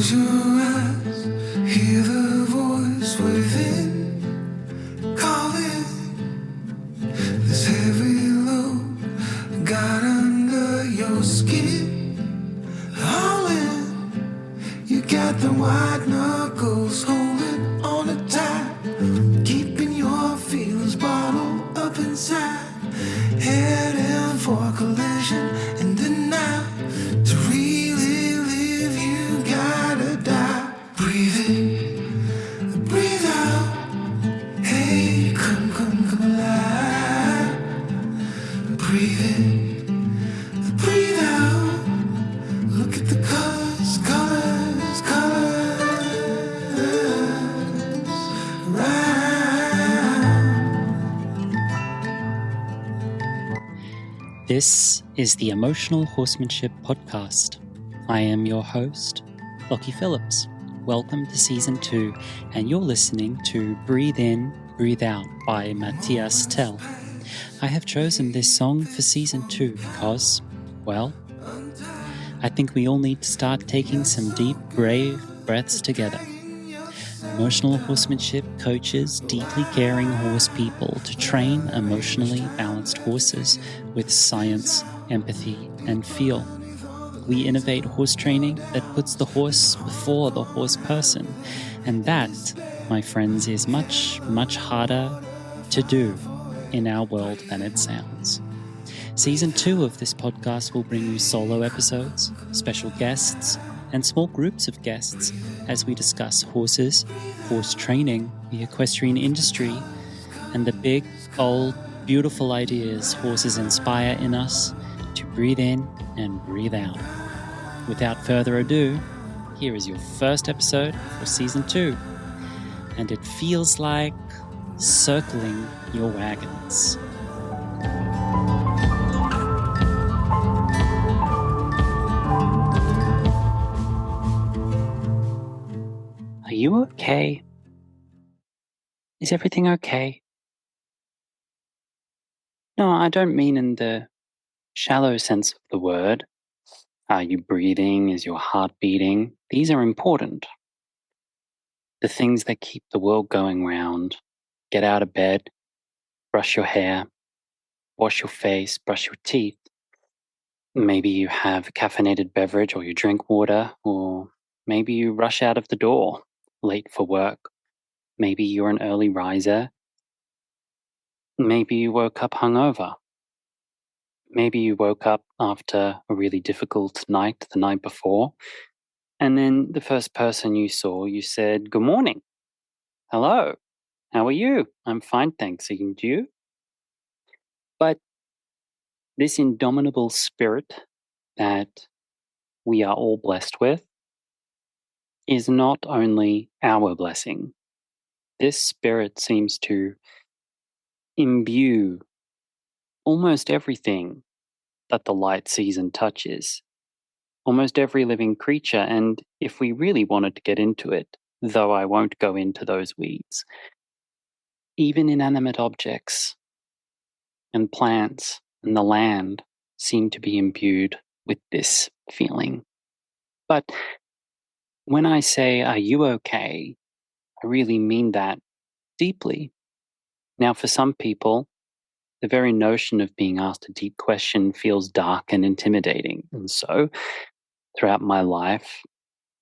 Close your eyes, hear the voice within calling. This heavy load got under your skin. All in, you got the white knuckles holding on it tight, keeping your feelings bottled up inside. Heading for collision in the night. To really live, you gotta die. Breathe in, breathe out. Hey, come alive. Breathe in, breathe out. Look at the colors, colors, colors. Right. This is the Emotional Horsemanship podcast. I am your host, Lockie Phillips. Welcome to Season 2, and you're listening to Breathe In, Breathe Out by Matthias Tell. I have chosen this song for Season 2 because, well, I think we all need to start taking some deep, brave breaths together. Emotional Horsemanship coaches deeply caring horse people to train emotionally balanced horses with science, empathy, and feel. We innovate horse training that puts the horse before the horse person, and that, my friends, is much, much harder to do in our world than it sounds. Season 2 of this podcast will bring you solo episodes, special guests, and small groups of guests as we discuss horses, horse training, the equestrian industry, and the big, bold, beautiful ideas horses inspire in us to breathe in and breathe out. Without further ado, here is your first episode for Season 2, and it feels like circling your wagons. Are you okay? Is everything okay? No, I don't mean in the shallow sense of the word. Are you breathing? Is your heart beating? These are important. The things that keep the world going round. Get out of bed, brush your hair, wash your face, brush your teeth. Maybe you have a caffeinated beverage or you drink water, or maybe you rush out of the door late for work. Maybe you're an early riser. Maybe you woke up hungover. Maybe you woke up after a really difficult night the night before, and then the first person you saw, you said, "Good morning. Hello. How are you?" "I'm fine, thanks. And you?" But this indomitable spirit that we are all blessed with is not only our blessing. This spirit seems to imbue almost everything that the light sees and touches, almost every living creature. And if we really wanted to get into it, though I won't go into those weeds, even inanimate objects and plants and the land seem to be imbued with this feeling. But when I say, "Are you okay?" I really mean that deeply. Now, for some people, the very notion of being asked a deep question feels dark and intimidating. And so, throughout my life,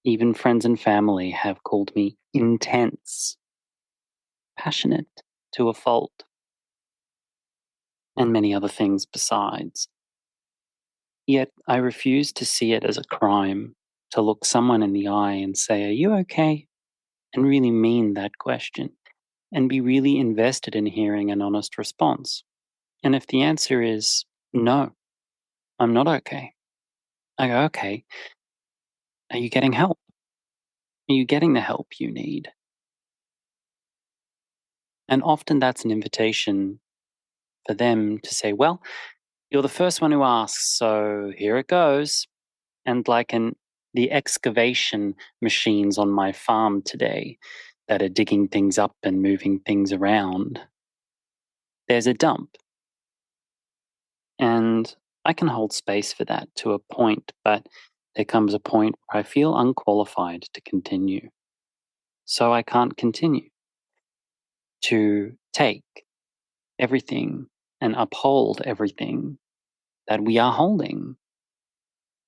even friends and family have called me intense, passionate to a fault, and many other things besides. Yet I refuse to see it as a crime to look someone in the eye and say, "Are you okay?" and really mean that question and be really invested in hearing an honest response. And if the answer is no, I'm not okay, I go, "Okay, are you getting help? Are you getting the help you need?" And often that's an invitation for them to say, "Well, you're the first one who asks, so here it goes." And like the excavation machines on my farm today that are digging things up and moving things around, there's a dump. And I can hold space for that to a point, but there comes a point where I feel unqualified to continue. So I can't continue to take everything and uphold everything that we are holding.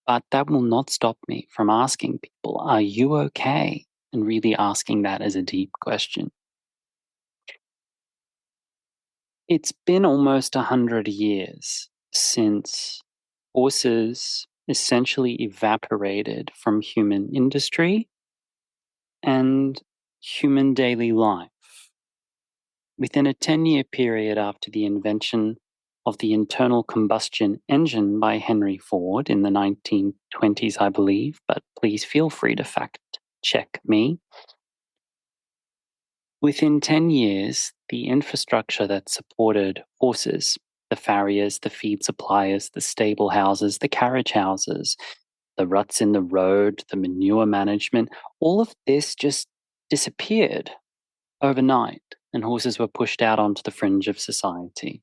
But that will not stop me from asking people, are you okay? And really asking that as a deep question. It's been almost 100 years since horses essentially evaporated from human industry and human daily life. Within a 10-year period after the invention of the internal combustion engine by Henry Ford in the 1920s, I believe, but please feel free to fact check me. Within 10 years, the infrastructure that supported horses, the farriers, the feed suppliers, the stable houses, the carriage houses, the ruts in the road, the manure management, all of this just disappeared overnight, and horses were pushed out onto the fringe of society.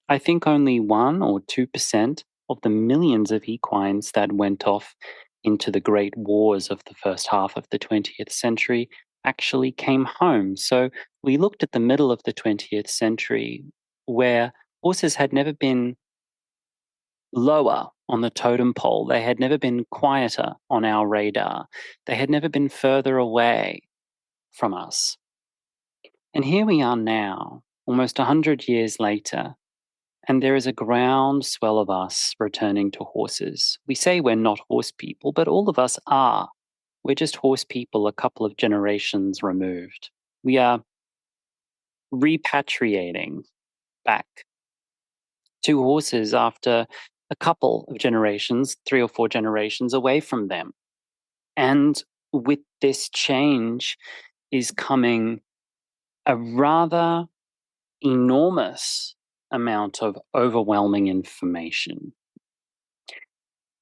I think only 1 or 2% of the millions of equines that went off into the great wars of the first half of the 20th century actually came home. So we looked at the middle of the 20th century where horses had never been lower on the totem pole. They had never been quieter on our radar. They had never been further away from us. And here we are now, almost 100 years later, and there is a groundswell of us returning to horses. We say we're not horse people, but all of us are. We're just horse people a couple of generations removed. We are repatriating back to horses after a couple of generations, 3 or 4 generations away from them. And with this change is coming a rather enormous amount of overwhelming information.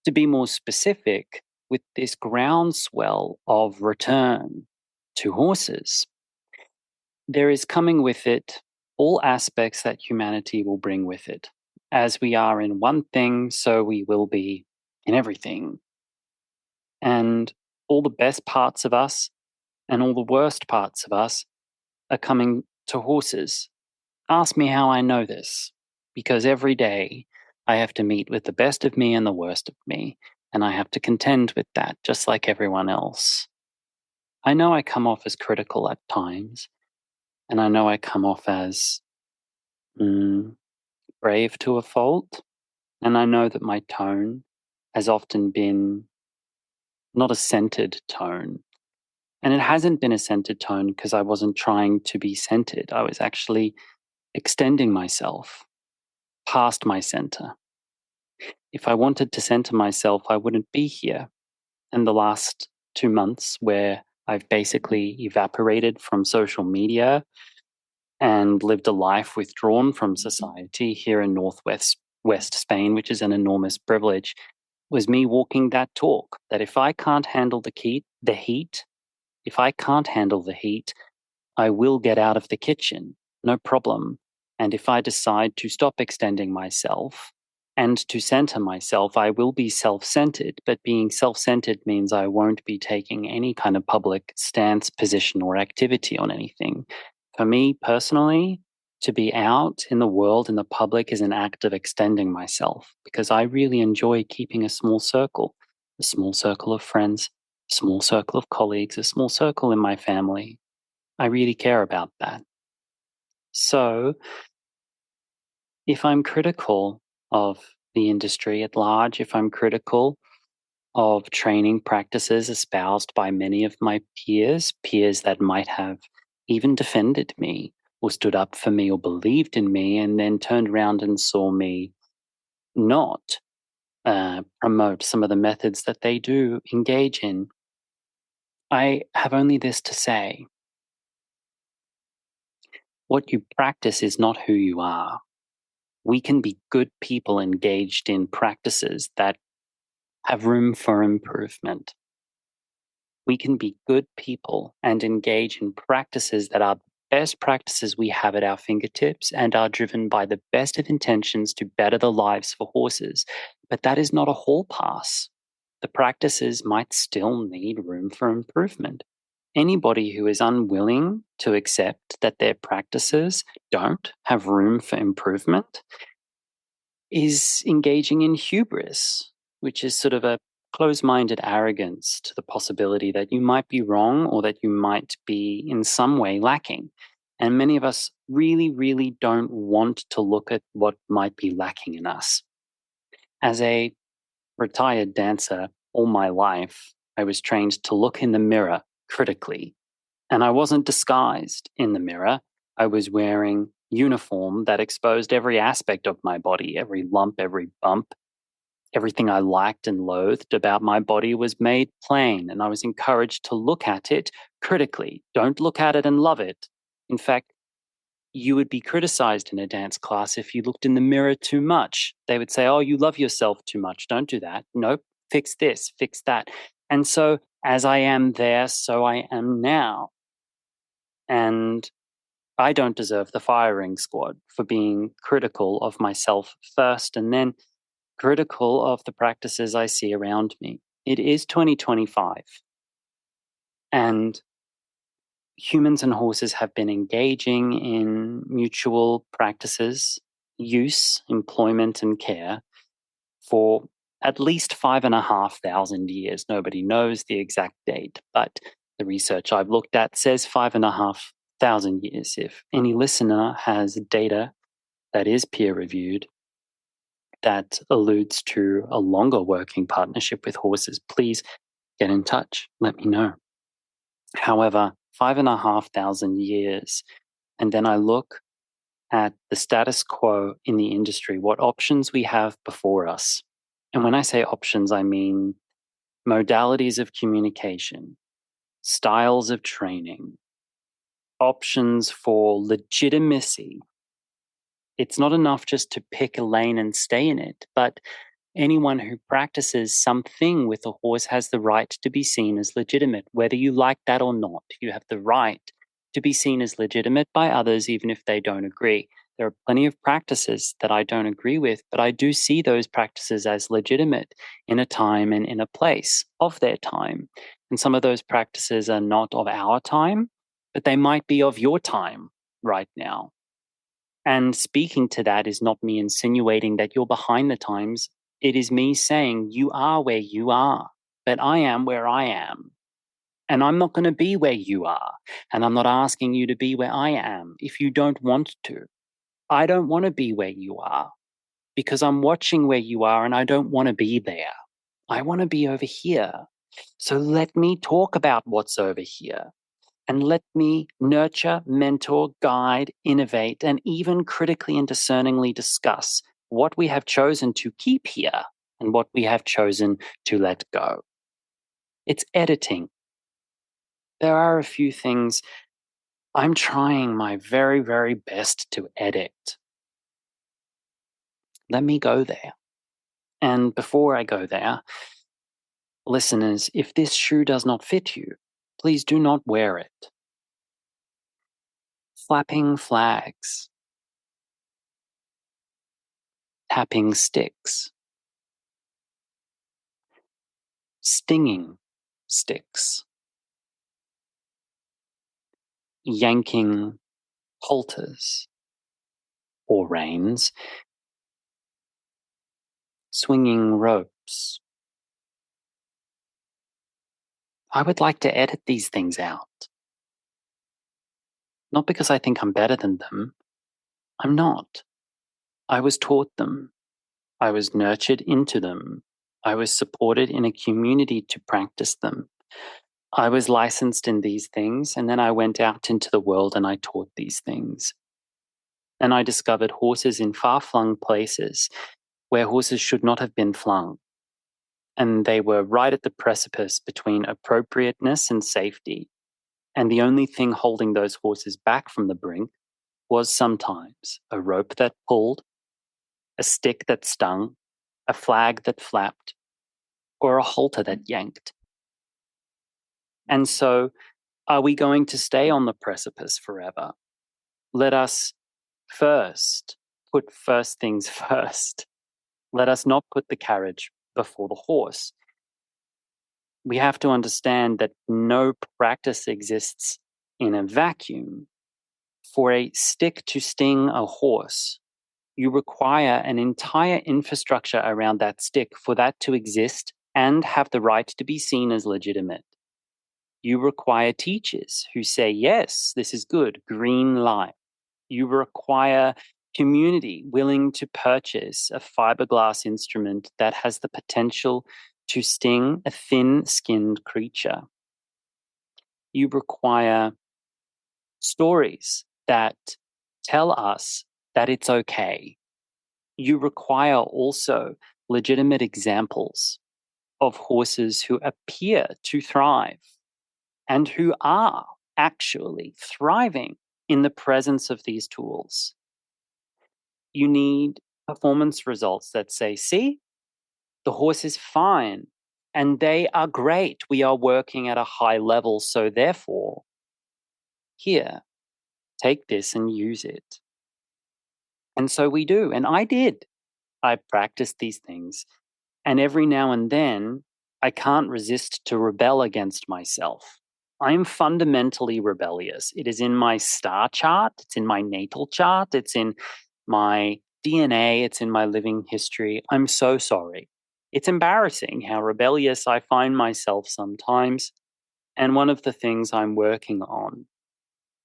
To be more specific, with this groundswell of return to horses, there is coming with it all aspects that humanity will bring with it. As we are in one thing, so we will be in everything. And all the best parts of us and all the worst parts of us are coming to horses. Ask me how I know this, because every day I have to meet with the best of me and the worst of me, and I have to contend with that just like everyone else. I know I come off as critical at times, and I know I come off as brave to a fault, and I know that my tone has often been not a centered tone. And it hasn't been a centered tone because I wasn't trying to be centered. I was actually extending myself past my center. If I wanted to center myself, I wouldn't be here. And the last 2 months where I've basically evaporated from social media and lived a life withdrawn from society here in West Spain, which is an enormous privilege, was me walking that talk that if I can't handle the heat, if I can't handle the heat, I will get out of the kitchen, no problem. And if I decide to stop extending myself and to center myself, I will be self-centered. But being self-centered means I won't be taking any kind of public stance, position, or activity on anything. For me personally, to be out in the world, in the public, is an act of extending myself because I really enjoy keeping a small circle of friends, a small circle of colleagues, a small circle in my family. I really care about that. So, if I'm critical of the industry at large, if I'm critical of training practices espoused by many of my peers that might have even defended me or stood up for me or believed in me and then turned around and saw me not promote some of the methods that they do engage in, I have only this to say. What you practice is not who you are. We can be good people engaged in practices that have room for improvement. We can be good people and engage in practices that are best practices we have at our fingertips and are driven by the best of intentions to better the lives for horses. But that is not a hall pass. the practices might still need room for improvement. Anybody who is unwilling to accept that their practices don't have room for improvement is engaging in hubris, which is sort of a close-minded arrogance to the possibility that you might be wrong or that you might be in some way lacking. And many of us really, really don't want to look at what might be lacking in us. As a retired dancer all my life, I was trained to look in the mirror critically. And I wasn't disguised in the mirror. I was wearing uniform that exposed every aspect of my body, every lump, every bump. Everything I liked and loathed about my body was made plain, and I was encouraged to look at it critically. Don't look at it and love it. In fact, you would be criticized in a dance class if you looked in the mirror too much. They would say, oh, you love yourself too much. Don't do that. Nope. Fix this, fix that. And so, as I am there, so I am now. And I don't deserve the firing squad for being critical of myself first and then critical of the practices I see around me. It is 2025. And humans and horses have been engaging in mutual practices, use, employment, and care for at least 5,500 years. Nobody knows the exact date, but the research I've looked at says 5,500 years. If any listener has data that is peer reviewed that alludes to a longer working partnership with horses, please get in touch. Let me know. However, 5,500 years, and then I look at the status quo in the industry, what options we have before us. And when I say options, I mean modalities of communication, styles of training, options for legitimacy. It's not enough just to pick a lane and stay in it, but anyone who practices something with a horse has the right to be seen as legitimate, whether you like that or not. You have the right to be seen as legitimate by others, even if they don't agree. There are plenty of practices that I don't agree with, but I do see those practices as legitimate in a time and in a place of their time. And some of those practices are not of our time, but they might be of your time right now. And speaking to that is not me insinuating that you're behind the times. It is me saying you are where you are, but I am where I am. And I'm not going to be where you are. And I'm not asking you to be where I am if you don't want to. I don't want to be where you are because I'm watching where you are and I don't want to be there. I want to be over here. So let me talk about what's over here. And let me nurture, mentor, guide, innovate, and even critically and discerningly discuss what we have chosen to keep here and what we have chosen to let go. It's editing. There are a few things I'm trying my very, very best to edit. Let me go there. And before I go there, listeners, if this shoe does not fit you, please do not wear it. Flapping flags, tapping sticks, stinging sticks, yanking halters or reins, swinging ropes. I would like to edit these things out. Not because I think I'm better than them. I'm not. I was taught them. I was nurtured into them. I was supported in a community to practice them. I was licensed in these things, and then I went out into the world and I taught these things. And I discovered horses in far-flung places where horses should not have been flung. And they were right at the precipice between appropriateness and safety. And the only thing holding those horses back from the brink was sometimes a rope that pulled, a stick that stung, a flag that flapped, or a halter that yanked. And so, are we going to stay on the precipice forever? Let us first put first things first. Let us not put the carriage before the horse. we have to understand that no practice exists in a vacuum. For a stick to sting a horse, you require an entire infrastructure around that stick for that to exist and have the right to be seen as legitimate. You require teachers who say, yes, this is good, green light. You require community willing to purchase a fiberglass instrument that has the potential to sting a thin-skinned creature. You require stories that tell us that it's okay. You require also legitimate examples of horses who appear to thrive and who are actually thriving in the presence of these tools. You need performance results that say, see, the horse is fine and they are great. We are working at a high level. So therefore, here, take this and use it. And so we do. And I did. I practiced these things. And every now and then, I can't resist to rebel against myself. I am fundamentally rebellious. It is in my star chart, it's in my natal chart, it's in my DNA, it's in my living history. I'm so sorry. It's embarrassing how rebellious I find myself sometimes. And one of the things I'm working on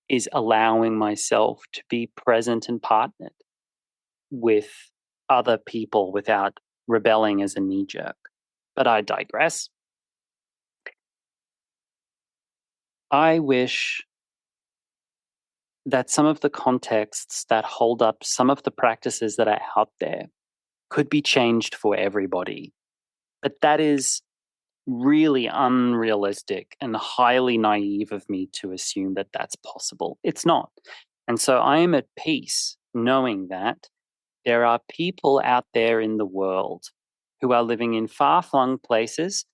is allowing myself to be present and partnered with other people without rebelling as a knee jerk. But I digress. I wish that some of the contexts that hold up some of the practices that are out there could be changed for everybody. But that is really unrealistic and highly naive of me to assume that that's possible. It's not. And so I am at peace knowing that there are people out there in the world who are living in far-flung places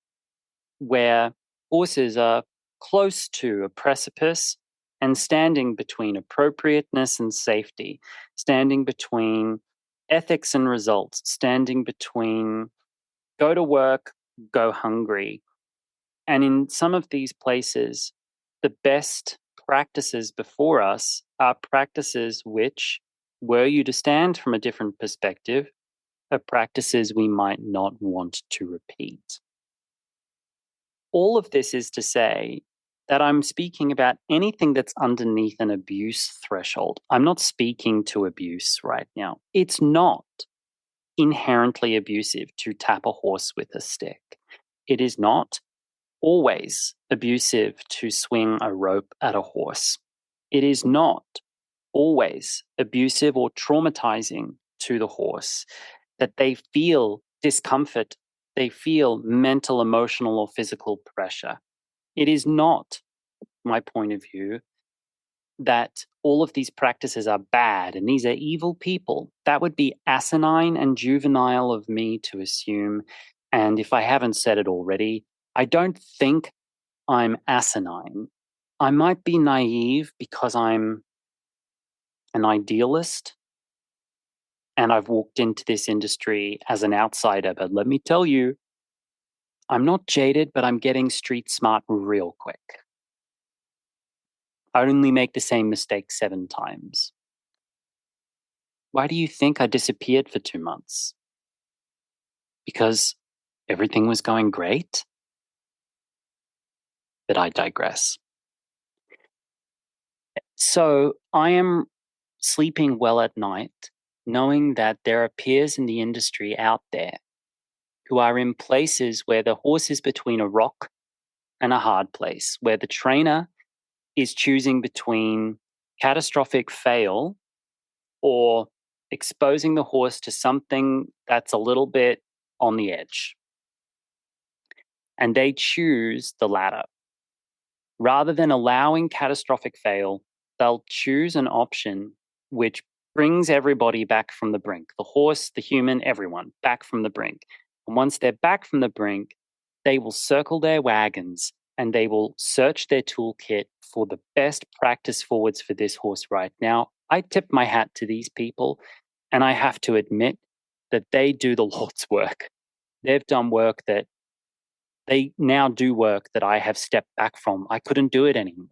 where horses are close to a precipice and standing between appropriateness and safety, standing between ethics and results, standing between go to work, go hungry. And in some of these places, the best practices before us are practices which, were you to stand from a different perspective, are practices we might not want to repeat. All of this is to say that I'm speaking about anything that's underneath an abuse threshold. I'm not speaking to abuse right now. It's not inherently abusive to tap a horse with a stick. It is not always abusive to swing a rope at a horse. It is not always abusive or traumatizing to the horse that they feel discomfort, they feel mental, emotional, or physical pressure. It is not my point of view that all of these practices are bad and these are evil people. That would be asinine and juvenile of me to assume. And if I haven't said it already, I don't think I'm asinine. I might be naive because I'm an idealist and I've walked into this industry as an outsider. But let me tell you, I'm not jaded, but I'm getting street smart real quick. I only make the same mistake 7 times. Why do you think I disappeared for 2 months? Because everything was going great? But I digress. So I am sleeping well at night, knowing that there are peers in the industry out there who are in places where the horse is between a rock and a hard place, where the trainer is choosing between catastrophic fail or exposing the horse to something that's a little bit on the edge. And they choose the latter. Rather than allowing catastrophic fail, they'll choose an option which brings everybody back from the brink, the horse, the human, everyone back from the brink. And once they're back from the brink, they will circle their wagons and they will search their toolkit for the best practice forwards for this horse right now. I tip my hat to these people, and I have to admit that they do the Lord's work. They've done work that They now do work that I have stepped back from. I couldn't do it anymore.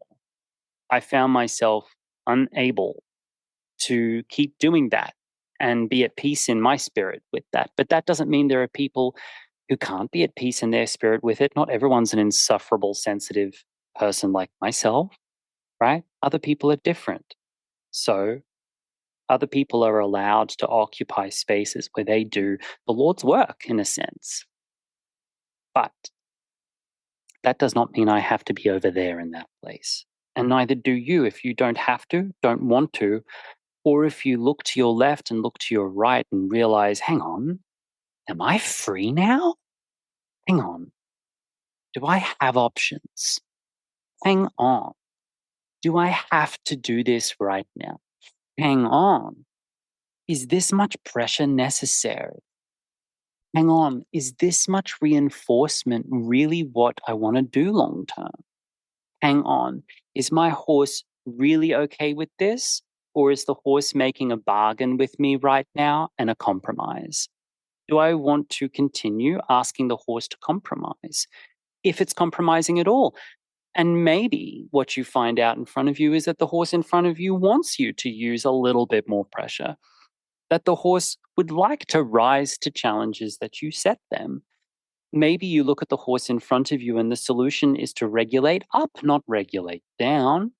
I found myself unable to keep doing that and be at peace in my spirit with that. But that doesn't mean there are people who can't be at peace in their spirit with it. Not everyone's an insufferable, sensitive person like myself, right? Other people are different. So other people are allowed to occupy spaces where they do the Lord's work, in a sense. But that does not mean I have to be over there in that place. And neither do you if you don't have to, don't want to, or if you look to your left and look to your right and realize, hang on, am I free now? Hang on, do I have options? Hang on, do I have to do this right now? Hang on, is this much pressure necessary? Hang on, is this much reinforcement really what I want to do long term? Hang on, is my horse really okay with this? Or is the horse making a bargain with me right now and a compromise? Do I want to continue asking the horse to compromise? If it's compromising at all. And maybe what you find out in front of you is that the horse in front of you wants you to use a little bit more pressure, that the horse would like to rise to challenges that you set them. Maybe you look at the horse in front of you and the solution is to regulate up, not regulate down.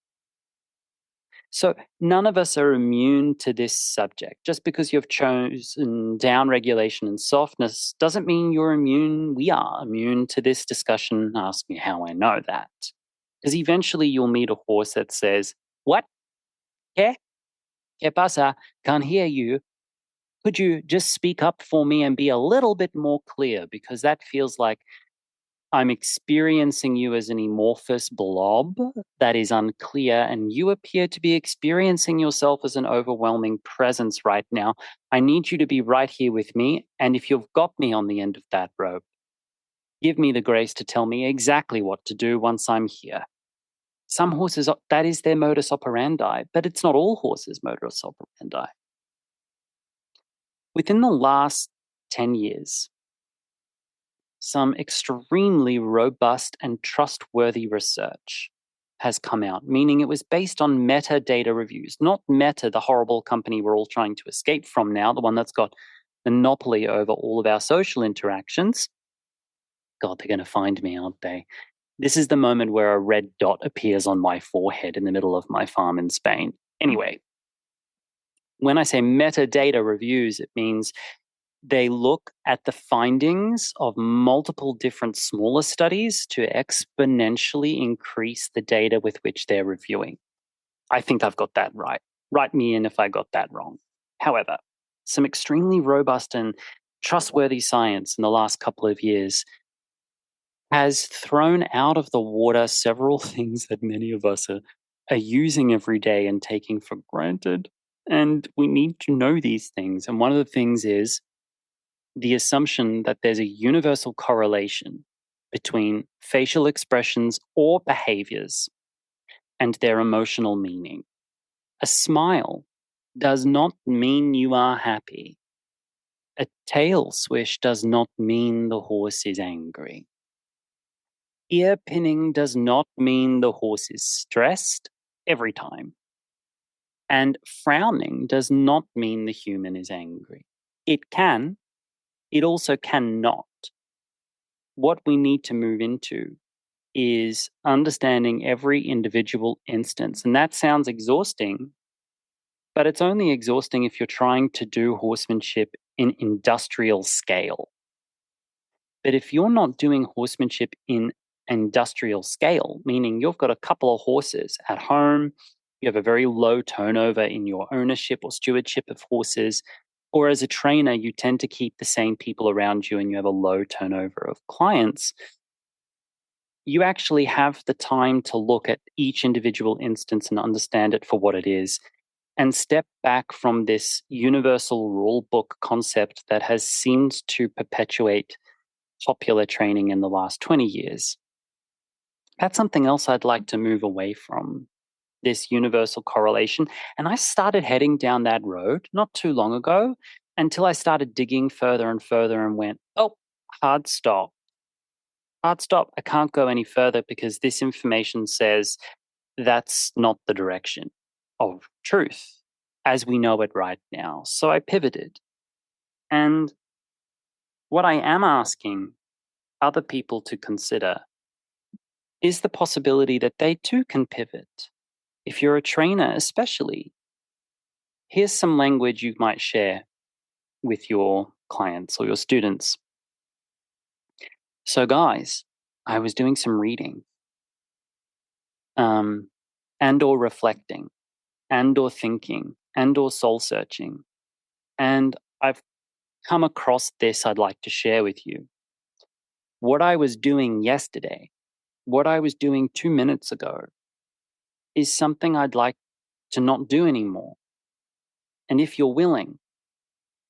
So none of us are immune to this subject. Just because you've chosen down regulation and softness doesn't mean you're immune. We are immune to this discussion. Ask me how I know that. Because eventually you'll meet a horse that says, what? ¿Qué? ¿Qué pasa? Can't hear you. Could you just speak up for me and be a little bit more clear? Because that feels like I'm experiencing you as an amorphous blob that is unclear, and you appear to be experiencing yourself as an overwhelming presence right now. I need you to be right here with me, and if you've got me on the end of that rope, give me the grace to tell me exactly what to do once I'm here. Some horses, that is their modus operandi, but it's not all horses' modus operandi. Within the last 10 years, some extremely robust and trustworthy research has come out, meaning it was based on metadata reviews, not Meta, the horrible company we're all trying to escape from now, the one that's got monopoly over all of our social interactions. God, they're going to find me, aren't they? This is the moment where a red dot appears on my forehead in the middle of my farm in Spain. Anyway, when I say metadata reviews, it means they look at the findings of multiple different smaller studies to exponentially increase the data with which they're reviewing. I think I've got that right. Write me in if I got that wrong. However, some extremely robust and trustworthy science in the last couple of years has thrown out of the water several things that many of us are using every day and taking for granted. And we need to know these things. And one of the things is the assumption that there's a universal correlation between facial expressions or behaviors and their emotional meaning. A smile does not mean you are happy. A tail swish does not mean the horse is angry. Ear pinning does not mean the horse is stressed every time. And frowning does not mean the human is angry. It can, it also cannot. What we need to move into is understanding every individual instance. And that sounds exhausting, but it's only exhausting if you're trying to do horsemanship in industrial scale. But if you're not doing horsemanship in industrial scale, meaning you've got a couple of horses at home, you have a very low turnover in your ownership or stewardship of horses, or as a trainer, you tend to keep the same people around you and you have a low turnover of clients, you actually have the time to look at each individual instance and understand it for what it is and step back from this universal rule book concept that has seemed to perpetuate popular training in the last 20 years. That's something else I'd like to move away from, this universal correlation. And I started heading down that road not too long ago until I started digging further and further and went, oh, hard stop. hard stop. I can't go any further because this information says that's not the direction of truth as we know it right now. So I pivoted. And what I am asking other people to consider is the possibility that they too can pivot. If you're a trainer, especially, here's some language you might share with your clients or your students. So, guys, I was doing some reading and or reflecting and or thinking and or soul searching. And I've come across this I'd like to share with you. What I was doing yesterday, what I was doing 2 minutes ago, is something I'd like to not do anymore. And if you're willing,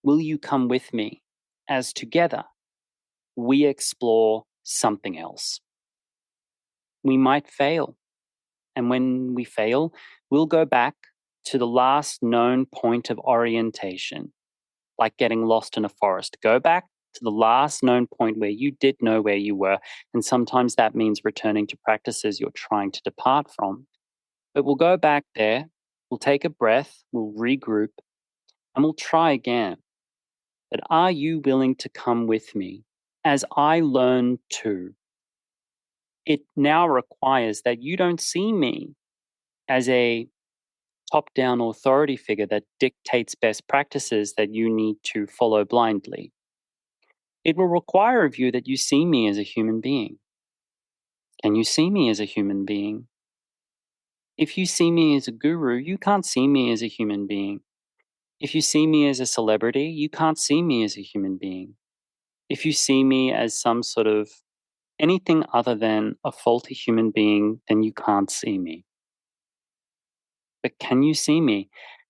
will you come with me as together we explore something else? We might fail. And when we fail, we'll go back to the last known point of orientation, like getting lost in a forest. Go back to the last known point where you did know where you were. And sometimes that means returning to practices you're trying to depart from. But we'll go back there, we'll take a breath, we'll regroup, and we'll try again. But are you willing to come with me as I learn too? It now requires that you don't see me as a top down authority figure that dictates best practices that you need to follow blindly. It will require of you that you see me as a human being. Can you see me as a human being? If you see me as a guru, you can't see me as a human being. If you see me as a celebrity, you can't see me as a human being. If you see me as some sort of anything other than a faulty human being, then you can't see me. But can you see me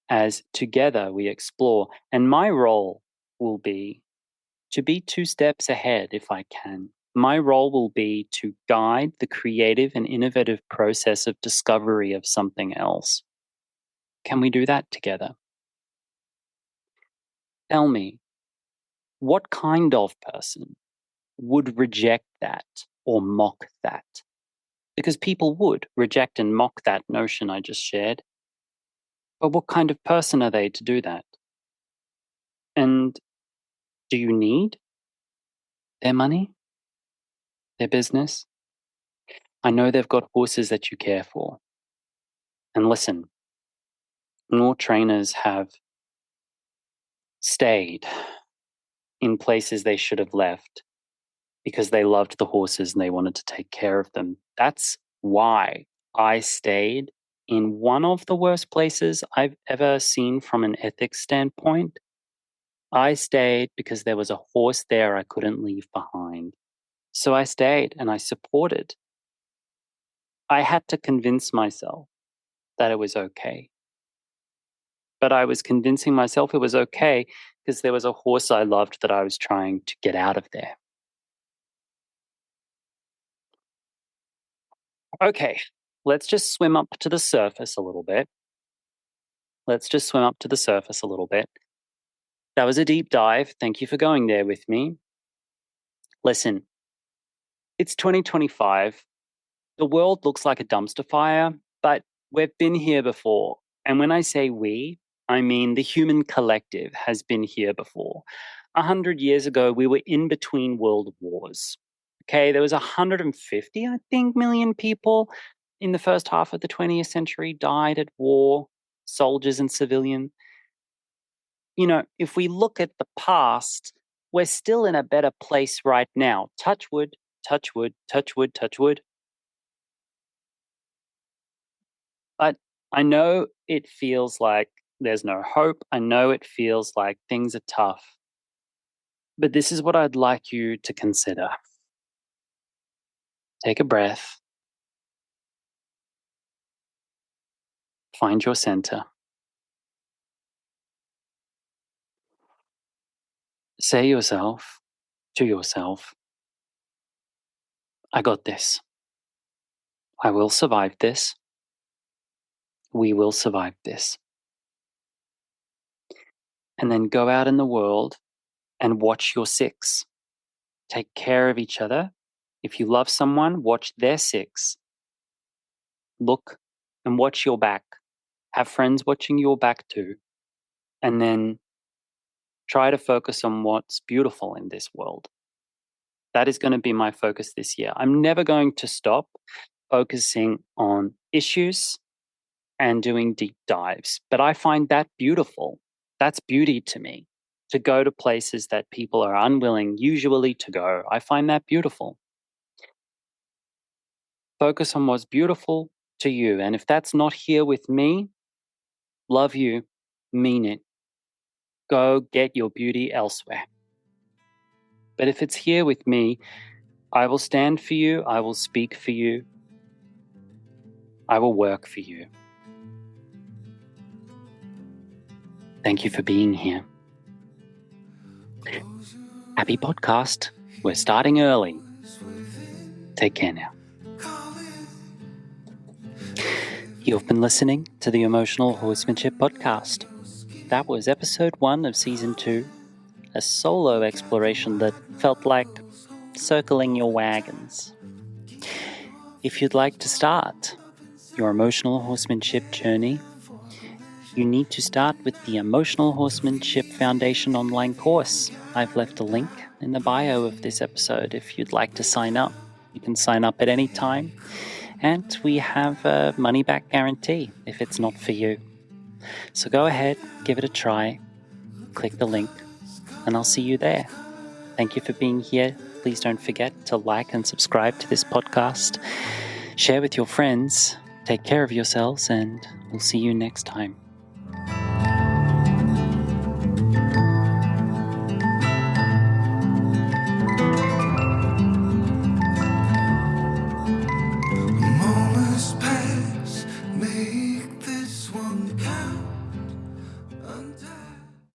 as together we explore? And my role will be to be 2 steps ahead if I can. My role will be to guide the creative and innovative process of discovery of something else. Can we do that together? Tell me, what kind of person would reject that or mock that? Because people would reject and mock that notion I just shared. But what kind of person are they to do that? And do you need their money, their business? I know they've got horses that you care for. And listen, more trainers have stayed in places they should have left because they loved the horses and they wanted to take care of them. That's why I stayed in one of the worst places I've ever seen from an ethics standpoint. I stayed because there was a horse there I couldn't leave behind. So I stayed and I supported. I had to convince myself that it was okay. But I was convincing myself it was okay because there was a horse I loved that I was trying to get out of there. Okay, let's just swim up to the surface a little bit. Let's just swim up to the surface a little bit. That was a deep dive. Thank you for going there with me. Listen, it's 2025. The world looks like a dumpster fire, but we've been here before. And when I say we, I mean the human collective has been here before. 100 years ago, we were in between world wars. Okay, there was 150, I think, million people in the first half of the 20th century died at war, soldiers and civilian. You know, if we look at the past, we're still in a better place right now. Touch wood, touch wood, touch wood, touch wood. But I know it feels like there's no hope. I know it feels like things are tough. But this is what I'd like you to consider. Take a breath, find your center. Say to yourself, I got this. I will survive this. We will survive this. And then go out in the world and watch your six. Take care of each other If you love someone, watch their 6. Look and watch your back. Have friends watching your back too. And then try to focus on what's beautiful in this world. That is going to be my focus this year. I'm never going to stop focusing on issues and doing deep dives, but I find that beautiful. That's beauty to me. To go to places that people are unwilling usually to go, I find that beautiful. Focus on what's beautiful to you. And if that's not here with me, love you, mean it. Go get your beauty elsewhere. But if it's here with me, I will stand for you. I will speak for you. I will work for you. Thank you for being here. Happy podcast. We're starting early. Take care now. You've been listening to the Emotional Horsemanship podcast. That was episode 1 of season 2, a solo exploration that felt like circling your wagons. If you'd like to start your emotional horsemanship journey, you need to start with the Emotional Horsemanship Foundation online course. I've left a link in the bio of this episode if you'd like to sign up. You can sign up at any time, and we have a money-back guarantee if it's not for you. So go ahead, give it a try, click the link, and I'll see you there. Thank you for being here. Please don't forget to like and subscribe to this podcast. Share with your friends. Take care of yourselves, and we'll see you next time.